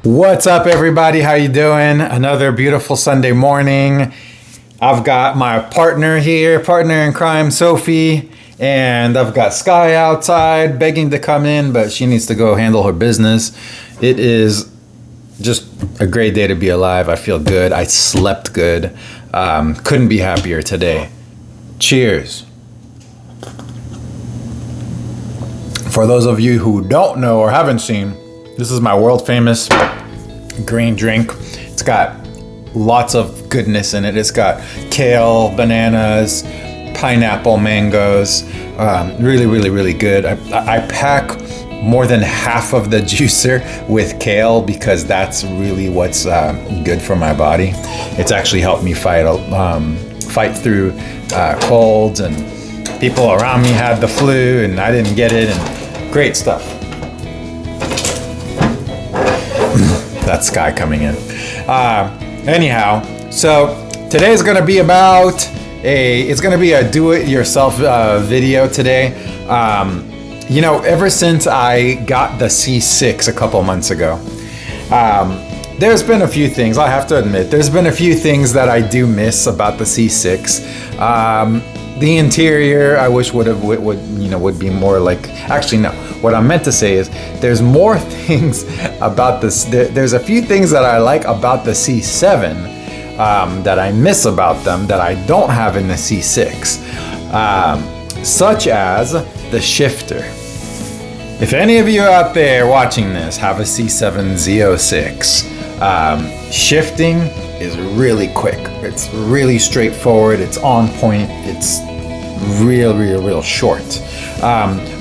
What's up, everybody? How you doing? Another beautiful Sunday morning. I've got my partner here, partner in crime, Sophie, and I've got Sky outside begging to come in, but she needs to go handle her business. It is just a great day to be alive. I feel good. I slept good. Couldn't be happier today. Cheers. For those of you who don't know or haven't seen, this is my world famous green drink. It's got lots of goodness in it. It's got kale, bananas, pineapple, mangoes. Really good. I pack more than half of the juicer with kale because that's really what's good for my body. It's actually helped me fight through colds, and people around me had the flu and I didn't get it, and great stuff. That Sky coming in. Anyhow, so today's gonna be about it's gonna be a do-it-yourself video today. Ever since I got the C6 a couple months ago, there's been a few things, I have to admit, there's been a few things that I do miss about the C6. The interior, I wish would be more like. Actually, no. What I meant to say is, there's more things about this. There's a few things that I like about the C7 that I miss about them that I don't have in the C6, such as the shifter. If any of you out there watching this have a C7 Z06, shifting is really quick. It's really straightforward. It's on point. It's real short.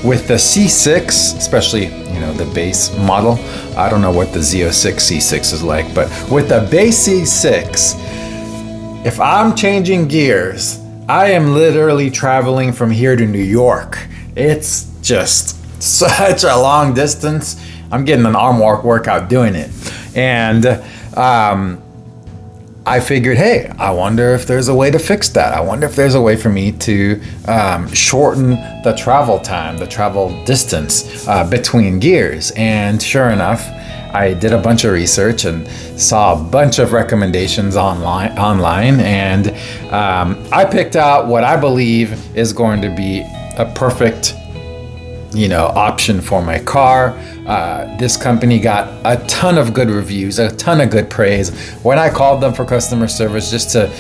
With the C6, especially the base model, I don't know what the Z06 C6 is like, but with the base C6, if I'm changing gears, I am literally traveling from here to New York. It's just such a long distance. I'm getting an arm workout doing it. And I figured, hey, I wonder if there's a way to fix that. I wonder if there's a way for me to shorten the travel time, the travel distance between gears. And sure enough, I did a bunch of research and saw a bunch of recommendations online, and I picked out what I believe is going to be a perfect option for my car. This company got a ton of good reviews, a ton of good praise. When I called them for customer service just to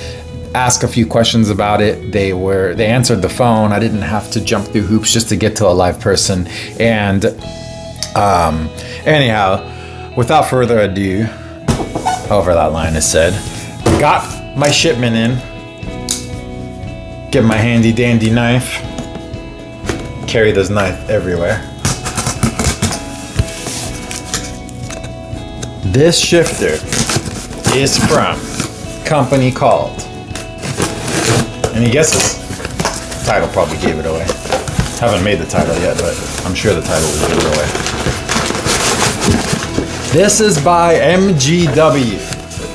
ask a few questions about it, they answered the phone. I didn't have to jump through hoops just to get to a live person. And anyhow, without further ado, however that line is said, got my shipment in, get my handy dandy knife. Carry this knife everywhere. This shifter is from a company called, any guesses? The title probably gave it away. Haven't made the title yet, but I'm sure the title will give it away. This is by MGW.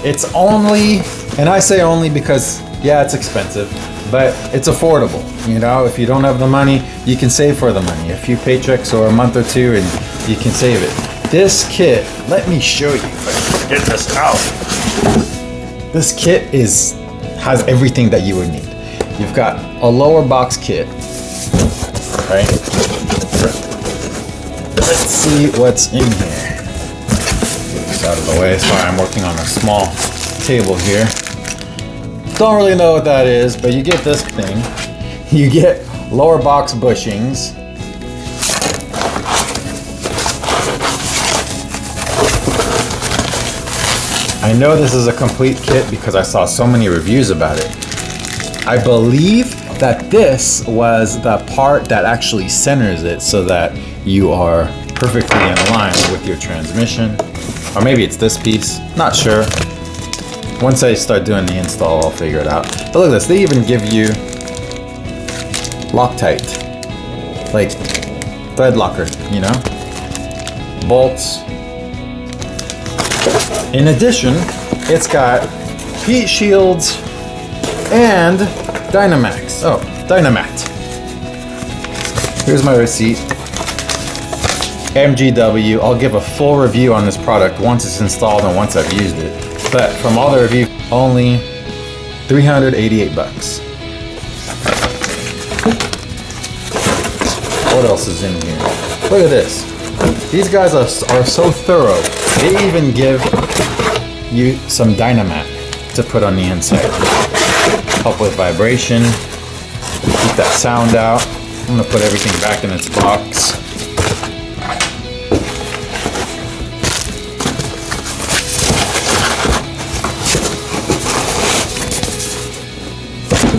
It's only, and I say only because, yeah, it's expensive, but it's affordable. If you don't have the money, you can save for the money. A few paychecks or a month or two, and you can save it. This kit, let me show you if I can get this out. This kit has everything that you would need. You've got a lower box kit, right? Let's see what's in here. Get this out of the way. Sorry, I'm working on a small table here. Don't really know what that is, but you get this thing. You get lower box bushings. I know this is a complete kit because I saw so many reviews about it. I believe that this was the part that actually centers it so that you are perfectly in line with your transmission. Or maybe it's this piece, not sure. Once I start doing the install, I'll figure it out. But look at this, they even give you Loctite, like thread locker, bolts. In addition, it's got heat shields and Dynamax. Dynamat. Here's my receipt. MGW. I'll give a full review on this product once it's installed and once I've used it. But from all the reviews, only 388 bucks. What else is in here? Look at this. These guys are so thorough. They even give you some Dynamat to put on the inside. Help with vibration. Keep that sound out. I'm gonna put everything back in its box.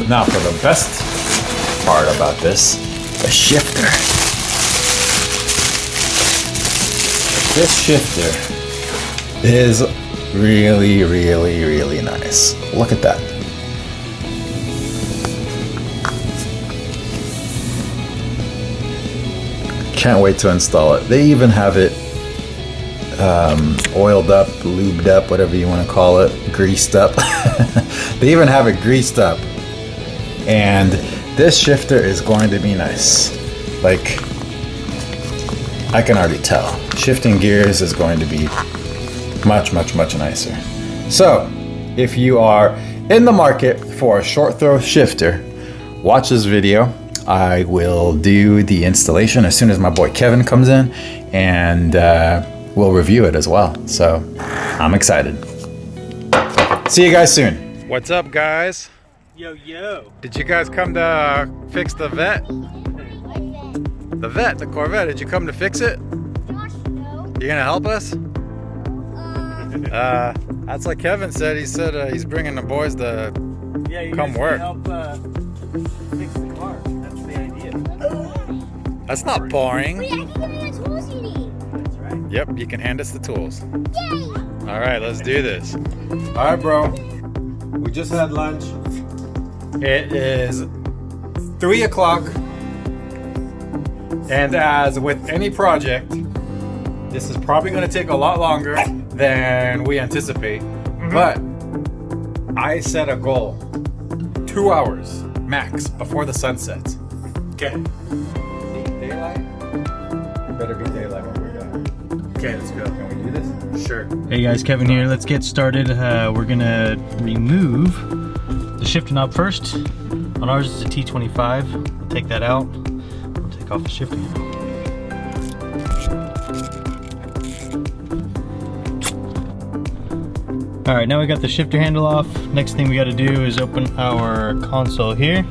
Now for the best part about this, the shifter. This shifter is really, really, really nice. Look at that. Can't wait to install it. They even have it oiled up, lubed up, whatever you want to call it, greased up. They even have it greased up. And this shifter is going to be nice. Like, I can already tell. Shifting gears is going to be much, much, much nicer. So, if you are in the market for a short throw shifter, watch this video. I will do the installation as soon as my boy Kevin comes in, and we'll review it as well. So, I'm excited. See you guys soon. What's up, guys? Yo, yo. Did you guys come to fix the Vette? The Vette, the Corvette, did you come to fix it? Gosh, no. You gonna help us? That's like Kevin said. He said he's bringing the boys to come work. Help fix the car. That's the idea. That's not boring. Wait, I can give you the tools you need. That's right. Yep, you can hand us the tools. Yay! All right, let's do this. All right, bro. We just had lunch. It is 3 o'clock. And as with any project, this is probably going to take a lot longer than we anticipate. But I set a goal, 2 hours max before the sun sets. Okay. See, daylight? It better be daylight when we're done. Okay, let's go. Can we do this? Sure. Hey guys, Kevin here. Let's get started. We're gonna remove the shifter knob first. On ours it's a T25. We'll take that out. We'll take off the shifter handle. Alright, now we got the shifter handle off. Next thing we got to do is open our console here.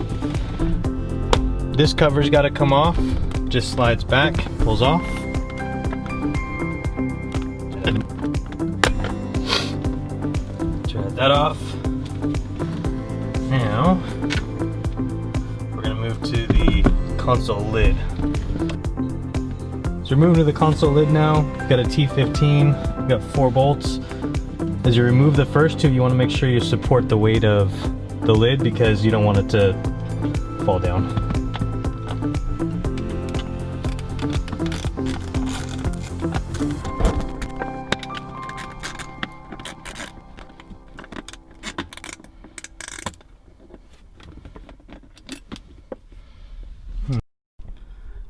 This cover's got to come off. Just slides back, pulls off. Turn that off. Now we're going to move to the console lid. So we're moving to the console lid now. We've got a T15, we've got 4 bolts. As you remove the first 2, you want to make sure you support the weight of the lid because you don't want it to fall down.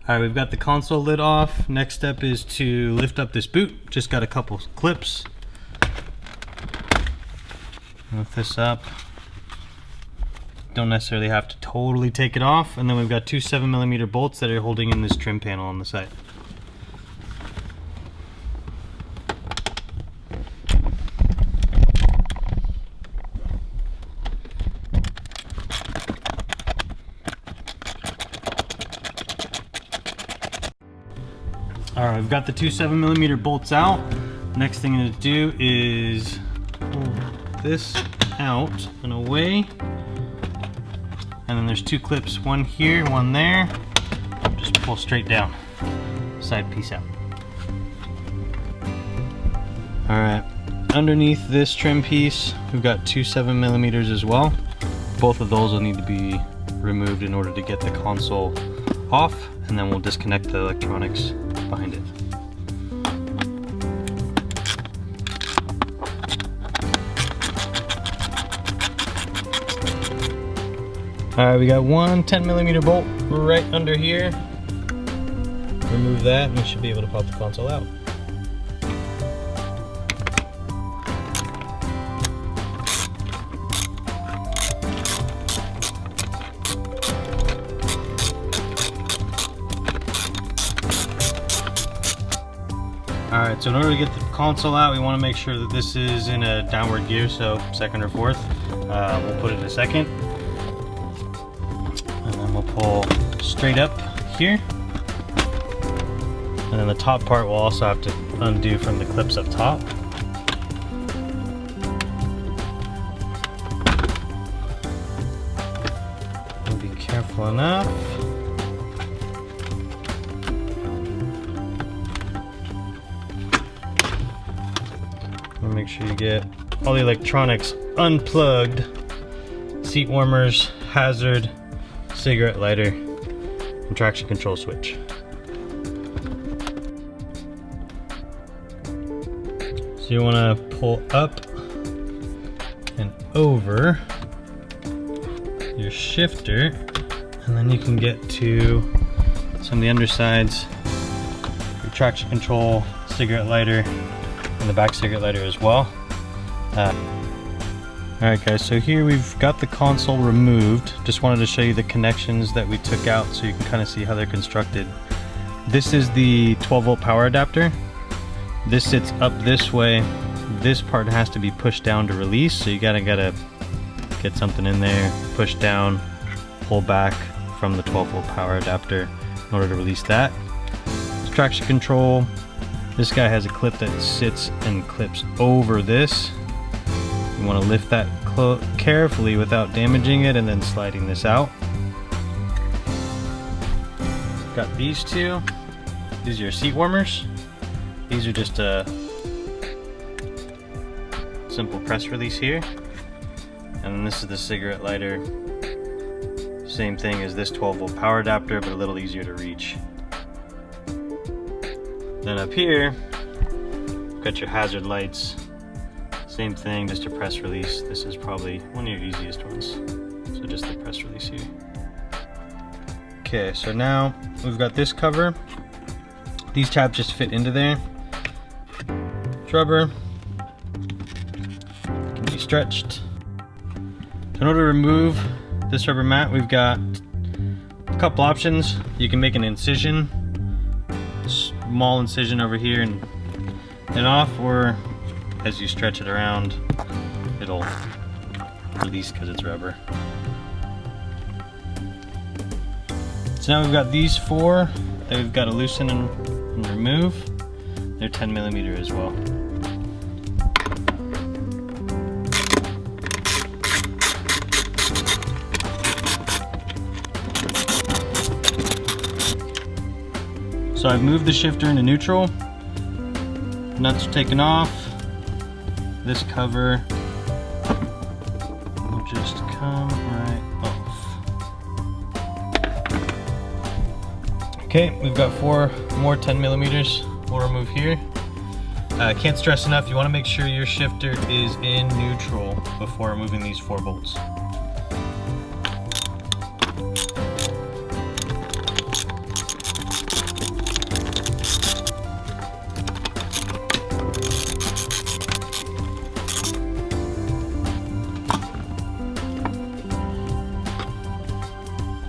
Alright, we've got the console lid off. Next step is to lift up this boot. Just got a couple clips. Lift this up. Don't necessarily have to totally take it off. And then we've got 2 7mm bolts that are holding in this trim panel on the side. Alright, we've got the 2 7mm bolts out. Next thing I'm going to do is pull this out and away. And then there's 2 clips, one here, one there. Just pull straight down. Side piece out. Alright, underneath this trim piece, we've got 2 7mm as well. Both of those will need to be removed in order to get the console off, and then we'll disconnect the electronics behind it. Alright, we got one 10mm bolt right under here. remove that and we should be able to pop the console out. Alright, so in order to get the console out, we want to make sure that this is in a downward gear, so second or fourth. We'll put it in second. And then we'll pull straight up here. And then the top part we'll also have to undo from the clips up top. And be careful enough. Make sure you get all the electronics unplugged. Seat warmers, hazard, cigarette lighter, and traction control switch. So you want to pull up and over your shifter, and then you can get to some of the undersides, your traction control, cigarette lighter, and the back cigarette lighter as well. Alright guys, so here we've got the console removed. Just wanted to show you the connections that we took out so you can kind of see how they're constructed. This is the 12-volt power adapter. This sits up this way. This part has to be pushed down to release, so you gotta get something in there, push down, pull back from the 12-volt power adapter in order to release that. Traction control. This guy has a clip that sits and clips over this. You want to lift that carefully without damaging it and then sliding this out. Got these two. These are your seat warmers. These are just a simple press release here. And then this is the cigarette lighter. Same thing as this 12-volt power adapter, but a little easier to reach. Then up here, got your hazard lights. Same thing, just a press release. This is probably one of your easiest ones. So just the press release here. Okay, so now we've got this cover. These tabs just fit into there. It's rubber. Can be stretched. So in order to remove this rubber mat, we've got a couple options. You can make an incision. Small incision over here and off, or as you stretch it around it'll release because it's rubber. So now we've got these four that we've got to loosen and remove. They're 10mm as well. So I've moved the shifter into neutral. Nuts are taken off. This cover will just come right off. Okay, we've got 4 more 10mm we'll remove here. Can't stress enough, you want to make sure your shifter is in neutral before removing these 4 bolts.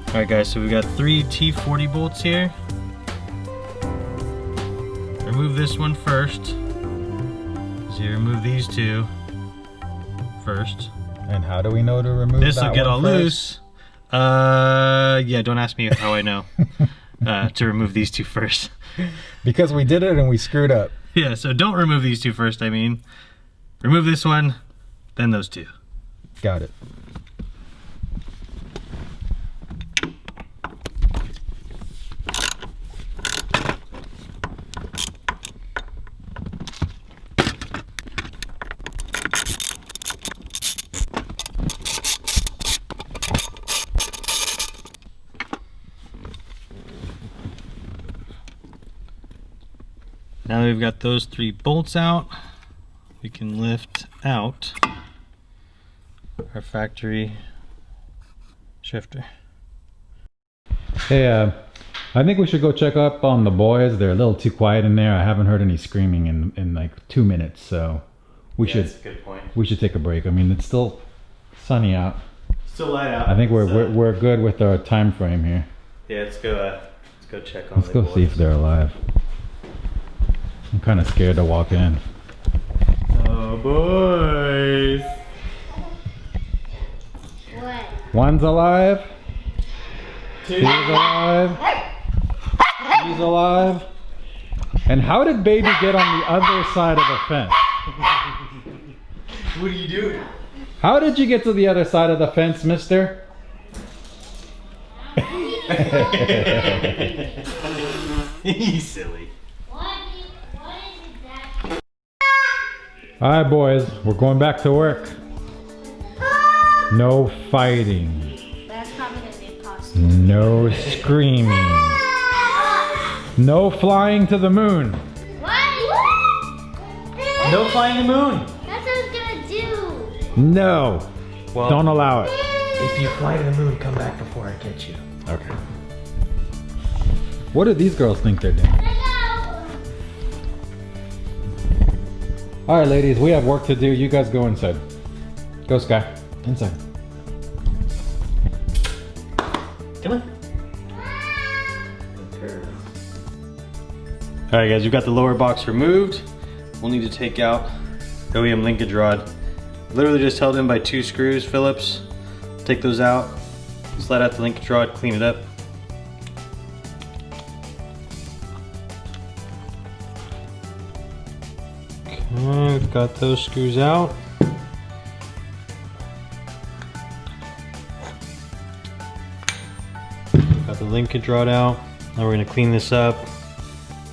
Alright guys, so we've got 3 T40 bolts here. Remove this one first. So you remove these 2 first. And how do we know to remove this? This will get all first? loose. Yeah, don't ask me how I know to remove these 2 first. Because we did it and we screwed up. Yeah, so don't remove these 2 first, I mean. Remove this one, then those 2. Got it. Now that we've got those 3 bolts out, we can lift out our factory shifter. Hey, I think we should go check up on the boys. They're a little too quiet in there. I haven't heard any screaming in like 2 minutes, so we should. That's a good point. We should take a break. I mean, it's still sunny out. Still light out. I think we're good with our time frame here. Yeah, let's go check on. Let's go see if they're alive. I'm kind of scared to walk in. Oh, boys. What? One's alive. Two's alive. He's alive. And how did baby get on the other side of the fence? What are you doing? How did you get to the other side of the fence, mister? He's silly. What is that? Alright boys, we're going back to work. No fighting. That's probably gonna be possible. No screaming. No flying to the moon. What? No flying the moon. That's what I was gonna do. No. Well, Don't allow it. if you fly to the moon, come back before I catch you. Okay. What do these girls think they're doing? Alright ladies, we have work to do. You guys go inside. Go Sky. Inside. Come on. Alright guys, we've got the lower box removed. We'll need to take out the OEM linkage rod. Literally just held in by 2 screws, Phillips. Take those out, slide out the linkage rod, clean it up. Okay, we've got those screws out. Got the linkage rod out. Now we're gonna clean this up,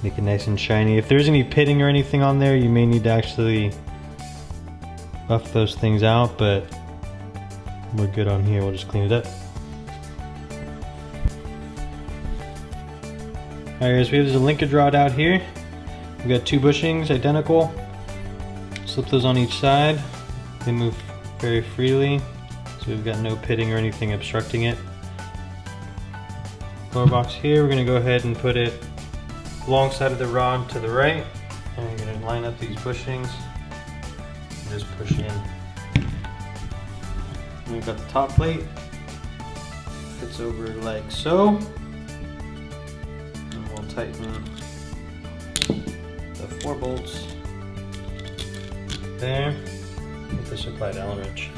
make it nice and shiny. If there's any pitting or anything on there, you may need to actually buff those things out, but we're good on here. We'll just clean it up. Alright guys, we have this linkage rod out here. We've got 2 bushings, identical. Slip those on each side. They move very freely, so we've got no pitting or anything obstructing it. Lower box here, we're going to go ahead and put it alongside of the rod to the right. And we're going to line up these bushings. And just push in. And we've got the top plate. Fits over like so. And we'll tighten the 4 bolts there with the supplied Allen wrench.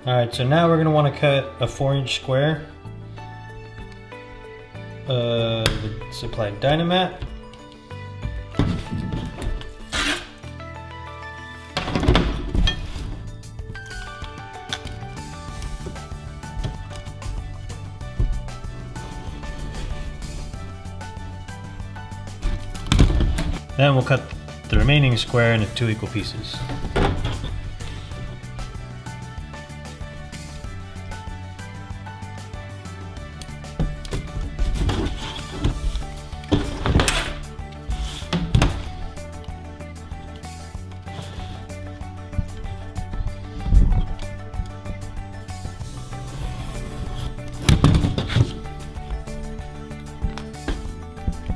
Alright, so now we're going to want to cut a 4-inch square of the supplied Dynamat. Then we'll cut the remaining square into 2 equal pieces.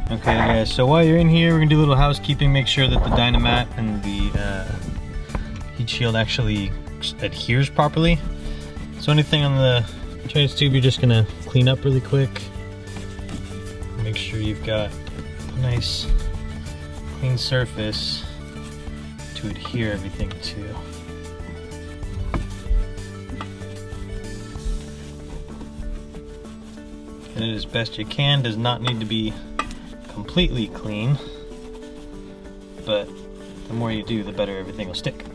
Okay guys, so while you're in here, we're gonna do a little housekeeping, make sure that the Dynamat and the heat shield actually adheres properly. So anything on the trace tube, you're just gonna clean up really quick. Make sure you've got a nice clean surface to adhere everything to. Get it as best you can, does not need to be completely clean, but the more you do, the better everything will stick.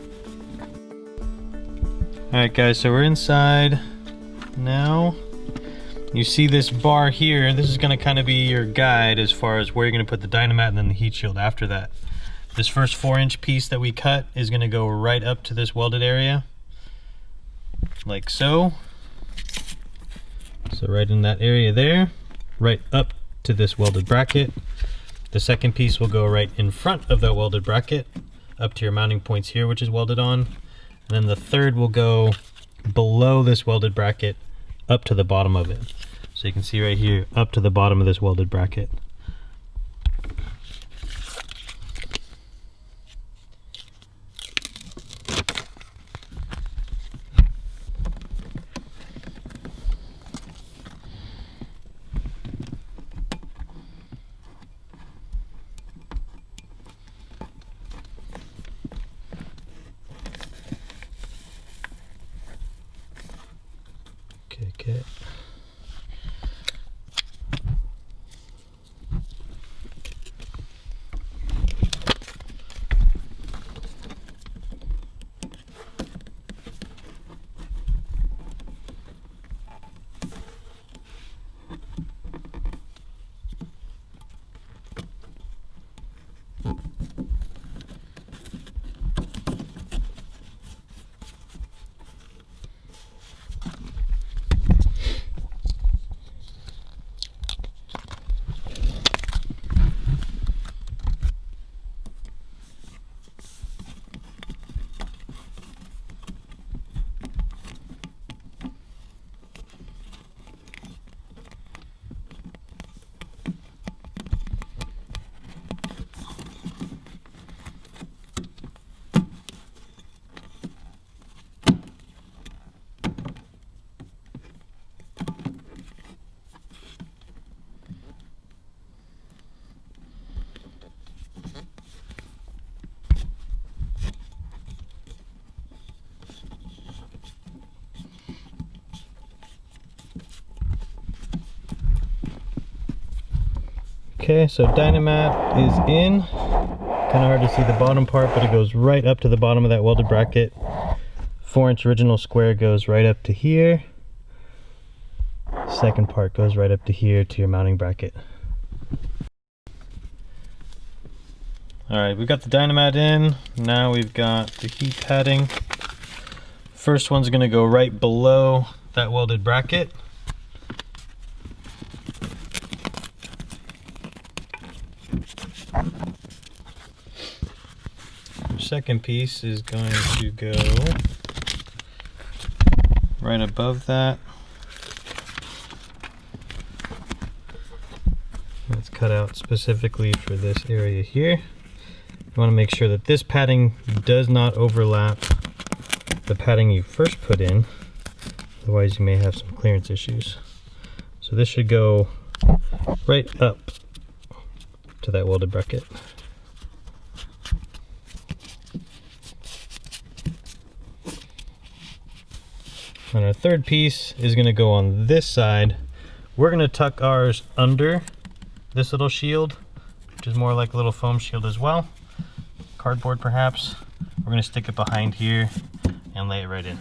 Alright guys, so we're inside now. You see this bar here, this is going to kind of be your guide as far as where you're going to put the Dynamat and then the heat shield after that. This first 4-inch piece that we cut is going to go right up to this welded area, like so. So right in that area there, right up to this welded bracket. The second piece will go right in front of that welded bracket up to your mounting points here, which is welded on. And then the third will go below this welded bracket up to the bottom of it. So you can see right here, up to the bottom of this welded bracket. Okay. Okay, so Dynamat is in. Kind of hard to see the bottom part, but it goes right up to the bottom of that welded bracket. 4-inch original square goes right up to here. Second part goes right up to here to your mounting bracket. Alright, we've got the Dynamat in. Now we've got the heat padding. First one's going to go right below that welded bracket. Second piece is going to go right above that. It's cut out specifically for this area here. You want to make sure that this padding does not overlap the padding you first put in, otherwise you may have some clearance issues. So this should go right up to that welded bracket. And our third piece is going to go on this side. We're going to tuck ours under this little shield, which is more like a little foam shield as well. Cardboard perhaps. We're going to stick it behind here and lay it right in.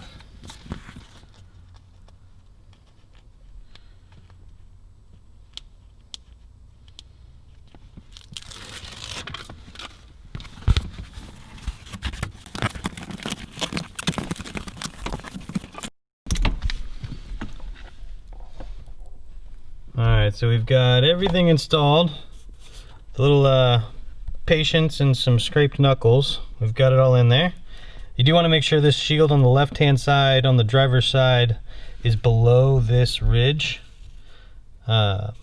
Alright, so we've got everything installed. The little patience and some scraped knuckles. We've got it all in there. You do want to make sure this shield on the left hand side, on the driver's side, is below this ridge. So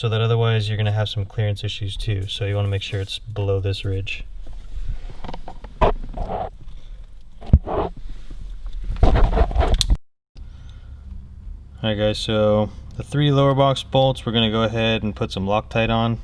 that otherwise you're going to have some clearance issues too. So you want to make sure it's below this ridge. Alright guys, so the 3 lower box bolts, we're going to go ahead and put some Loctite on.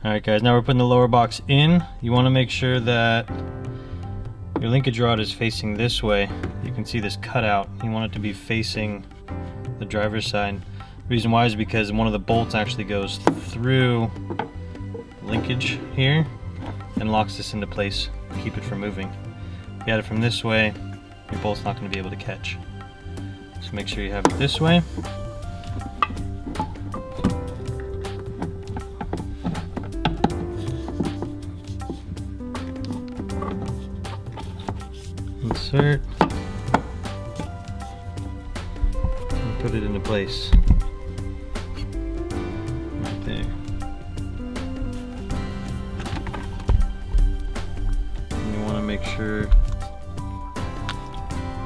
Alright guys, now we're putting the lower box in. You want to make sure that your linkage rod is facing this way. You can see this cutout. You want it to be facing the driver's side. The reason why is because one of the bolts actually goes through the linkage here and locks this into place to keep it from moving. If you had it from this way, your bolt's not going to be able to catch. So make sure you have it this way. insert and put it into place. Right there. And you want to make sure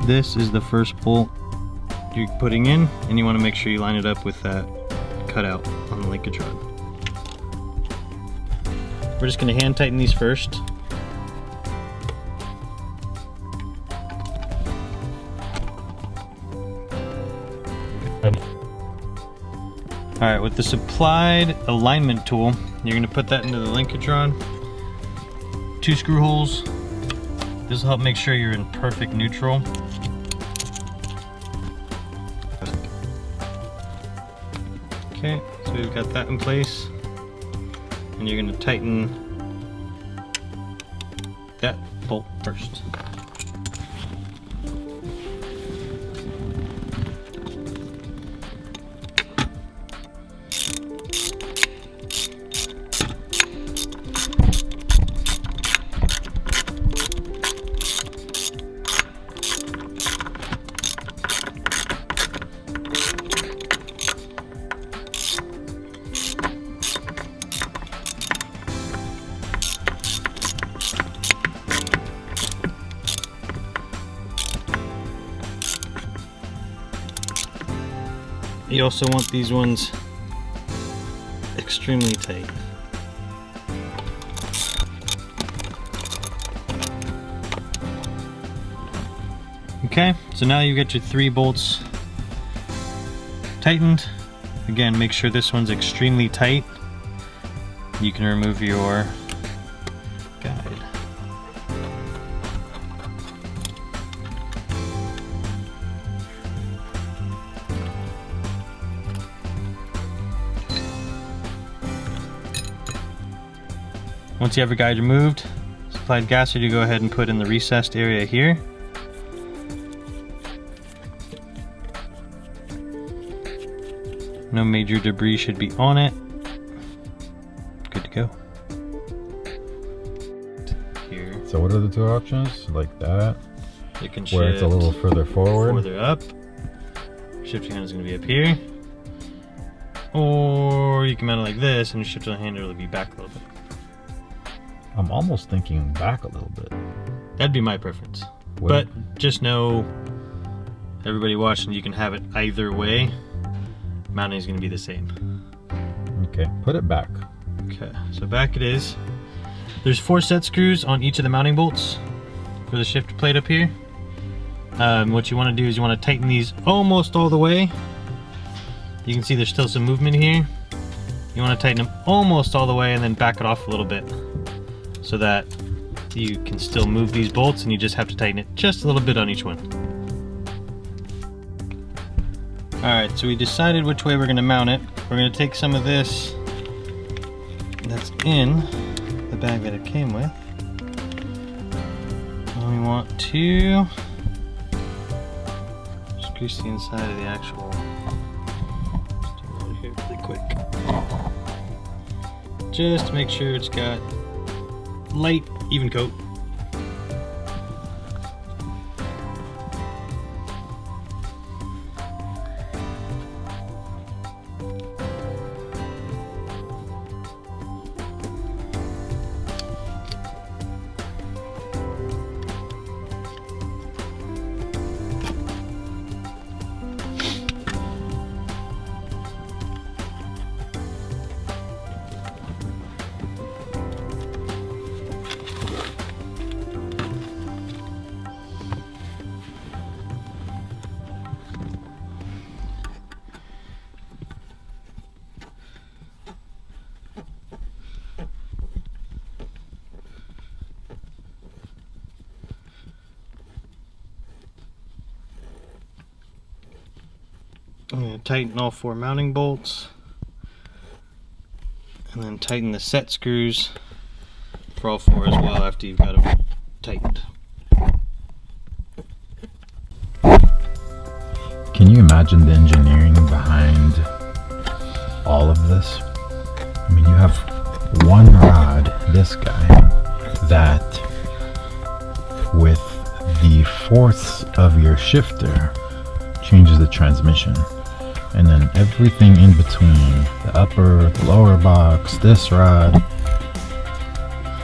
this is the first bolt you're putting in, and you want to make sure you line it up with that cutout on the linkage rod. We're just going to hand tighten these first. Alright, with the supplied alignment tool, you're going to put that into the linkage rod. 2 screw holes. This will help make sure you're in perfect neutral. Okay, so we've got that in place. And you're going to tighten that bolt first. You also want these ones extremely tight. Okay, so now you get your 3 bolts tightened. Again, make sure this one's extremely tight. You can remove your guide. Once you have your guide removed, supplied gasket you go ahead and put in the recessed area here. No major debris should be on it. Good to go. Here. So what are the 2 options? Like that? You can where it's a little further forward. Further up. Shifting hand is going to be up here. Or you can mount it like this and your shifting hand will be back a little bit. I'm almost thinking back a little bit. That'd be my preference. What? But just know, everybody watching, you can have it either way. Mounting is going to be the same. Okay, put it back. Okay, so back it is. There's 4 set screws on each of the mounting bolts for the shift plate up here. What you want to do is you want to tighten these almost all the way. You can see there's still some movement here. You want to tighten them almost all the way and then back it off a little bit, so that you can still move these bolts, and you just have to tighten it just a little bit on each one. Alright, so we decided which way we're going to mount it. We're going to take some of this that's in the bag that it came with. And we want to just grease the inside of the actual, just do it here really quick. Just to make sure it's got light, even coat. I'm going to tighten all 4 mounting bolts, and then tighten the set screws for all 4 as well after you've got them tightened. Can you imagine the engineering behind all of this? I mean, you have one rod, this guy, that with the 3/4 of your shifter changes the transmission. And then everything in between, the upper, the lower box, this rod,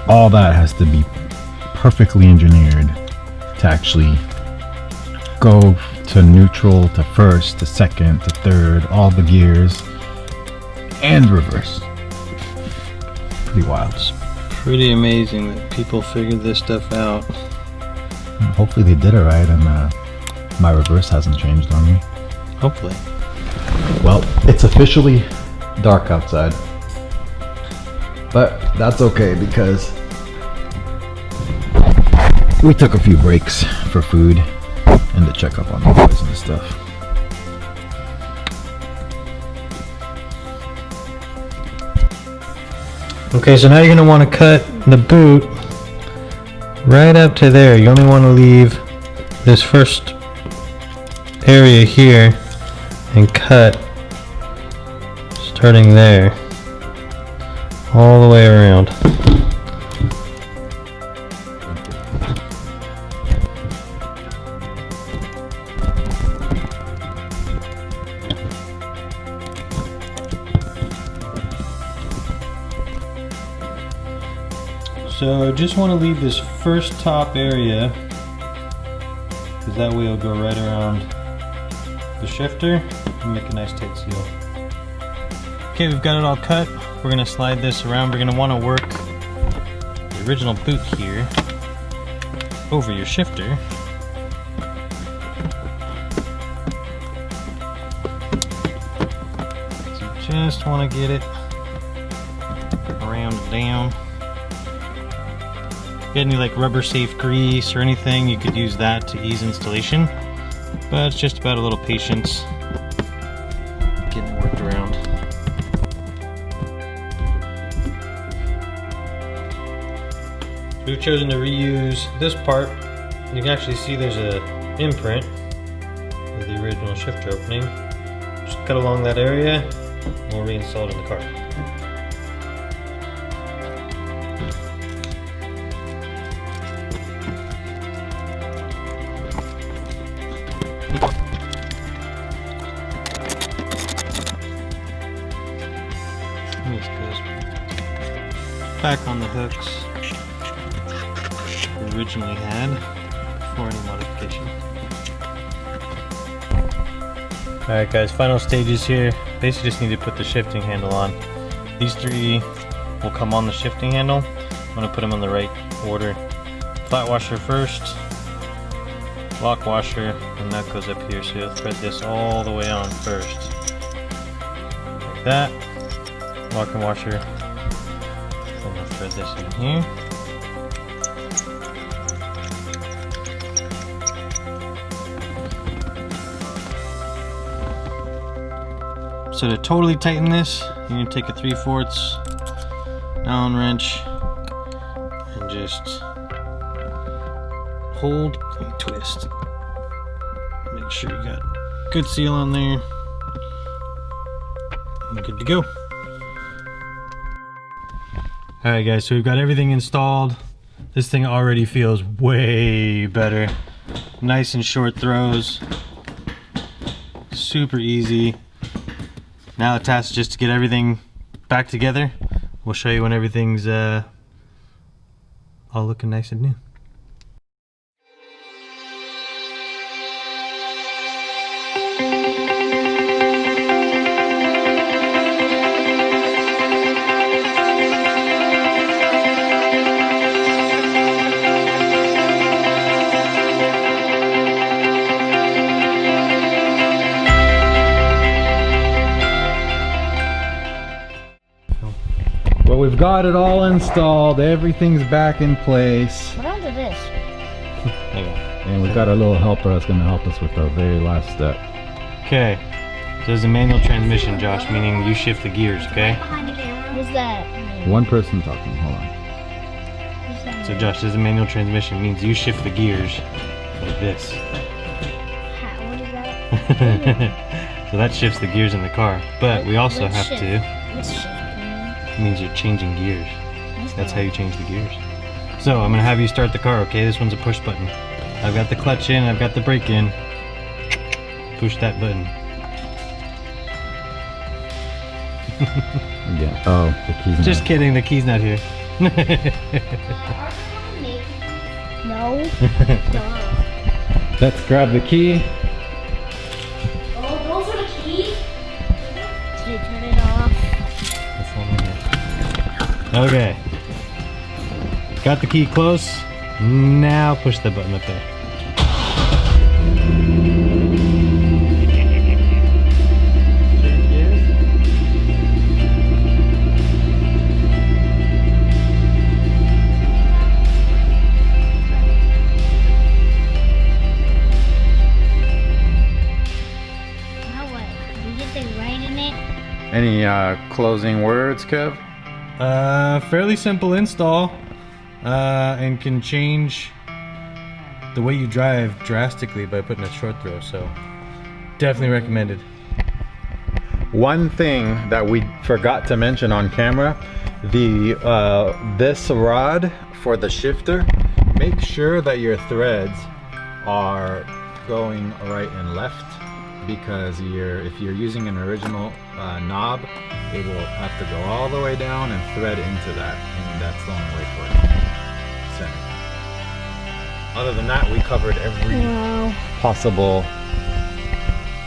all that has to be perfectly engineered to actually go to neutral, to first, to second, to third, all the gears, and reverse. Pretty wild. It's pretty amazing that people figured this stuff out. Hopefully they did it right and my reverse hasn't changed on me. Hopefully. Well, it's officially dark outside. But that's okay because we took a few breaks for food and to check up on the boys and stuff. Okay, so now you're going to want to cut the boot right up to there. You only want to leave this first area here and cut starting there all the way around. So I just want to leave this first top area because that way it'll go right around the shifter and make a nice tight seal. Okay, we've got it all cut. We're going to slide this around. We're going to want to work the original boot here over your shifter. So you just want to get it around down. If you had any like rubber safe grease or anything, you could use that to ease installation. But it's just about a little patience getting it worked around. We've chosen to reuse this part. You can actually see there's an imprint of the original shifter opening. Just cut along that area and we'll reinstall it in the car. This goes back on the hooks we originally had before any modification. Alright guys, final stages here. Basically just need to put the shifting handle on. These three will come on the shifting handle. I'm going to put them in the right order. Flat washer first, lock washer, and that goes up here. So you'll thread this all the way on first. Like that. Lock and washer. And I'll thread this in here. So to totally tighten this, you're going to take a 3/4 Allen wrench and just hold and twist. Make sure you got good seal on there. And good to go. Alright guys, so we've got everything installed. This thing already feels way better. Nice and short throws. Super easy. Now the task is just to get everything back together. We'll show you when everything's all looking nice and new. Well, we've got it all installed. Everything's back in place. What happened to this? There you go. And we've got a little helper that's going to help us with the very last step. Okay, so there's a manual transmission, Josh, meaning you shift the gears, okay? Behind the camera. What's that? One person talking. Hold on. What's that? So Josh, there's a manual transmission, means you shift the gears like this. What is that? So that shifts the gears in the car. But we also Let's have shift. to, Let's shift. it means you're changing gears. That's how you change the gears. So I'm gonna have you start the car, okay? This one's a push button. I've got the clutch in, I've got the brake in. Push that button. Yeah. Oh, the key's Just kidding, the key's not here. No. Let's grab the key. Oh, those are the keys? Should I turn it off? That's one right here. Okay. Got the key close. Now push the button up there. Any closing words, Kev? Fairly simple install, and can change the way you drive drastically by putting a short throw, so definitely recommended. One thing that we forgot to mention on camera, the this rod for the shifter, make sure that your threads are going right and left, because if you're using an original knob, it will have to go all the way down and thread into that, and that's the only way for it to center. Other than that, we covered every possible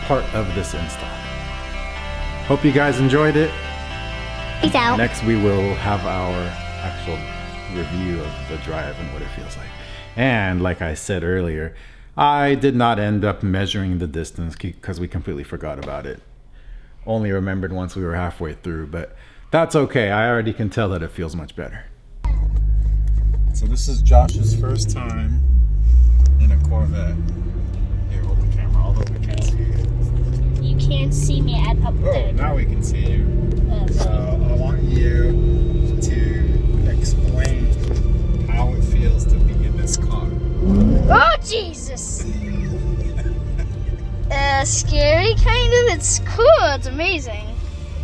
part of this install. Hope you guys enjoyed it. Peace out. Next we will have our actual review of the drive and what it feels like. And like I said earlier, I did not end up measuring the distance because we completely forgot about it. Only remembered once we were halfway through, but that's okay. I already can tell that it feels much better. So this is Josh's first time in a Corvette. Here, hold the camera, although we can't see you. You can't see me up Oh, there. now we can see you. So I want you to explain how it feels to be in this car. Oh, Jesus! Scary, kind of. It's cool. It's amazing.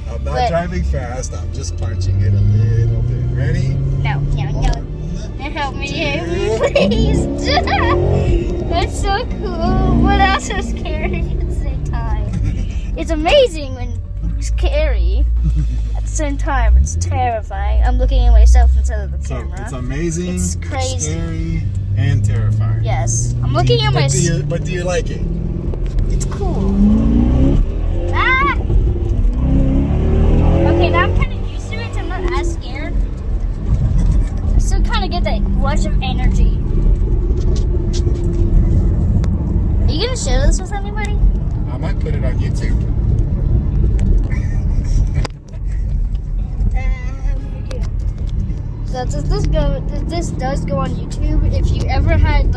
I'm not driving fast. I'm just punching it a little bit. Ready? No. Help me, please. That's so cool, but also scary at the same time. It's amazing when it's scary. At the same time, it's terrifying. I'm looking at myself instead of the camera. So it's amazing, It's crazy. scary, and terrifying. Yes, I'm looking at myself. But do you like it? It's cool. Ah! Okay, now I'm kind of used to it, so I'm not as scared. I still kind of get that rush of energy. Are you gonna share this with anybody? I might put it on YouTube. So this does go on YouTube. If you ever had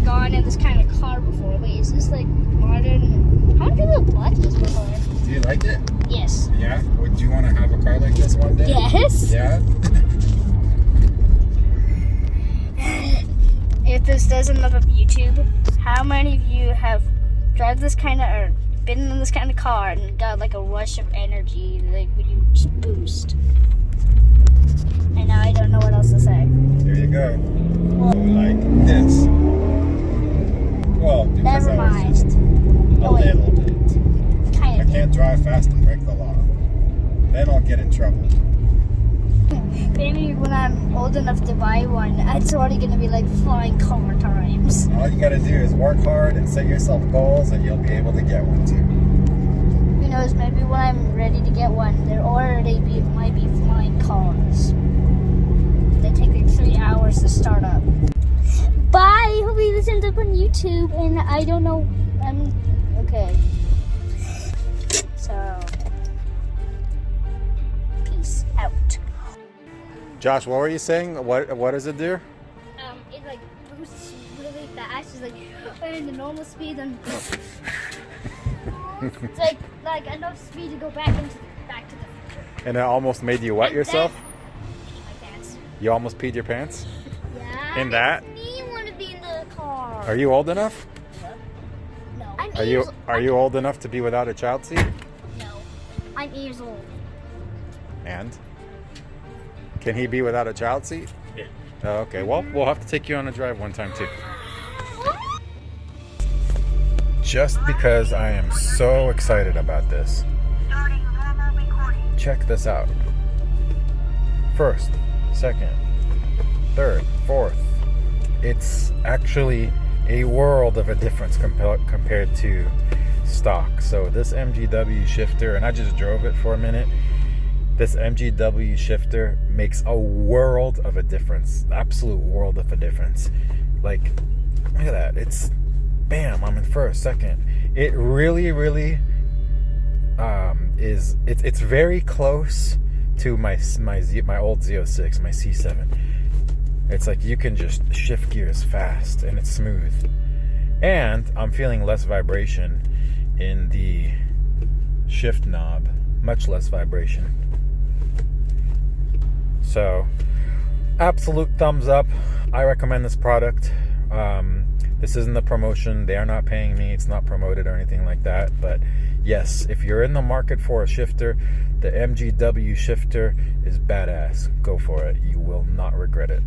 gone in this kind of car before, wait, is this like modern? How do you watch this before? Do you like it? Yes. Yeah? Would you want to have a car like this one day? Yes. Yeah? If this doesn't look up YouTube, how many of you have driven this kind of or been in this kind of car and got like a rush of energy, like when you just boost? And now I don't know what else to say. Here you go. Like this. Well, because Never I was mind. just a little bit. Kind I of. can't drive fast and break the law. Then I'll get in trouble. Maybe when I'm old enough to buy one, it's already gonna be like flying car times. All you gotta do is work hard and set yourself goals, and you'll be able to get one too. Who knows? Maybe when I'm ready to get one, there already might be flying cars. They take like 3 hours to start up. Bye. Hopefully this ends up on YouTube, and I don't know. Okay. So, peace out. Josh, what were you saying? What does it do? It like boosts really fast. It's like in the normal speed, and it's like enough speed to go back to the future. And it almost made you wet And yourself? then- Pee my pants. You almost peed your pants? Yeah. In that? Me want to be in the car. Are you old enough? No. Are you old enough to be without a child seat? No. I'm 8 years old. And? Can he be without a child seat? Yeah. Oh, okay. Well, we'll have to take you on a drive one time too. just because I am so excited about this. Check this out. First, second, third, fourth. It's actually a world of a difference compared to stock. So this MGW shifter, and I just drove it for a minute. This MGW shifter makes a world of a difference. Absolute world of a difference. Like, look at that. It's bam, I'm in first, second. It really is. It's very close to my old Z06, my C7. It's like you can just shift gears fast and it's smooth. And I'm feeling less vibration in the shift knob, much less vibration. So, absolute thumbs up. I recommend this product. This isn't a promotion. They are not paying me. It's not promoted or anything like that. But yes, if you're in the market for a shifter, the MGW shifter is badass. Go for it. You will not regret it.